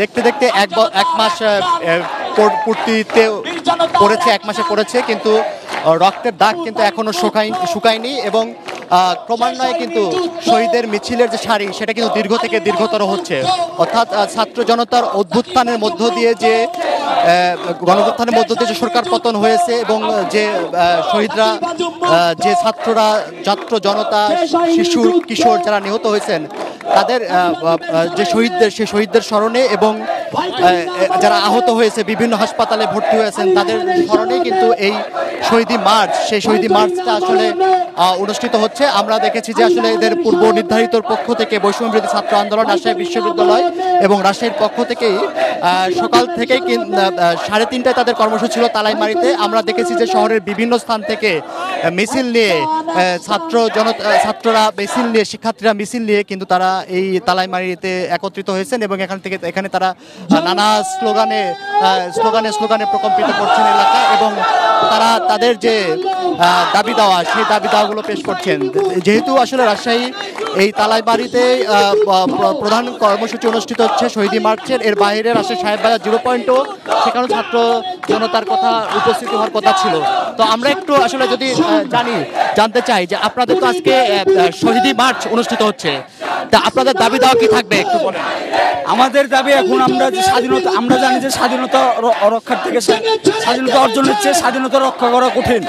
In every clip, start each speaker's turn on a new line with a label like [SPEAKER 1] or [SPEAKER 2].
[SPEAKER 1] দেখতে দেখতে এক মাস পূর্তিতে পড়েছে, 1 মাসে পড়েছে, কিন্তু রক্তের দাগ কিন্তু এখনো শুকায়নি এবং ক্রমান্বয়ে কিন্তু শহীদের মিছিলের যে সারি সেটা কিন্তু দীর্ঘ থেকে দীর্ঘতর হচ্ছে। অর্থাৎ ছাত্র জনতার অভ্যুত্থানের মধ্য দিয়ে যে গণঅভ্যুত্থানের মধ্য দিয়ে যে সরকার পতন হয়েছে এবং যে শহীদরা, যে ছাত্র জনতা, শিশু কিশোর যারা নিহত হয়েছেন তাদের যে সেই শহীদদের স্মরণে এবং যারা আহত হয়েছে বিভিন্ন হাসপাতালে ভর্তি হয়েছেন তাদের স্মরণে কিন্তু এই সেই শহীদি মার্চটা আসলে অনুষ্ঠিত হচ্ছে। আমরা দেখেছি যে আসলে এদের পূর্ব নির্ধারিত পক্ষ থেকে বৈষম্য বিরোধী ছাত্র আন্দোলন রাজশাহী বিশ্ববিদ্যালয় এবং রাজশাহীর পক্ষ থেকেই সকাল থেকেই 3:30টায় তাদের কর্মসূচি ছিল তালাইমারিতে। আমরা দেখেছি যে শহরের বিভিন্ন স্থান থেকে মিছিল নিয়ে ছাত্ররা মিছিল নিয়ে, শিক্ষার্থীরা মিছিল নিয়ে কিন্তু তারা এই তালাইমারিতে একত্রিত হয়েছেন এবং এখানে তারা নানা স্লোগানে প্রকম্পিত করছেন এলাকা এবং তারা তাদের যে দাবি দেওয়া সেই দাবি দেওয়াগুলো পেশ করছেন। যেহেতু আসলে রাজশাহী এই তালাইবাড়িতে প্রধান কর্মসূচি অনুষ্ঠিত হচ্ছে শহীদি মার্চের, এর বাইরে রাজশাহী সাহেববাজার 0 পয়েন্টও সেখানে ছাত্র জনতার কথা উপস্থিত হওয়ার কথা ছিল। তো আমরা একটু আসলে যদি জানতে চাই যে আপনাদের তো আজকে শহীদি মার্চ অনুষ্ঠিত হচ্ছে, তা আপনাদের দাবি দেওয়া কি থাকবে একটু বলেন।
[SPEAKER 2] আমাদের দাবি এখন আমরা জানি যে স্বাধীনতা রক্ষার থেকে স্বাধীনতা অর্জনের চেয়ে স্বাধীনতা রক্ষা করা কঠিন।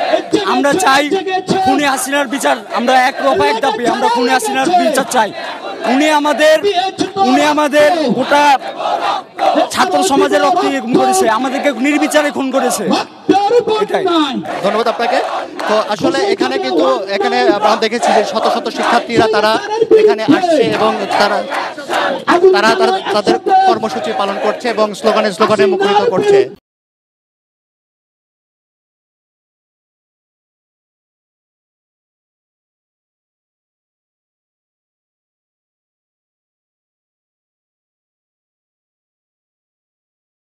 [SPEAKER 2] আমরা চাই খুনি হাসিনার বিচার। আমরা এক দাবি, আমরা খুনি হাসিনার বিচার চাই। উনি আমাদের গোটা ছাত্র সমাজের রক্ত খুন করেছে, আমাদেরকে নির্বিচারে খুন করেছে। এটাই।
[SPEAKER 1] ধন্যবাদ আপনাকে। তো আসলে এখানে আমরা দেখেছি যে শত শত শিক্ষার্থীরা তারা এখানে আসছে এবং তারা তাদের কর্মসূচি পালন করছে এবং স্লোগানে মুখরিত করছে।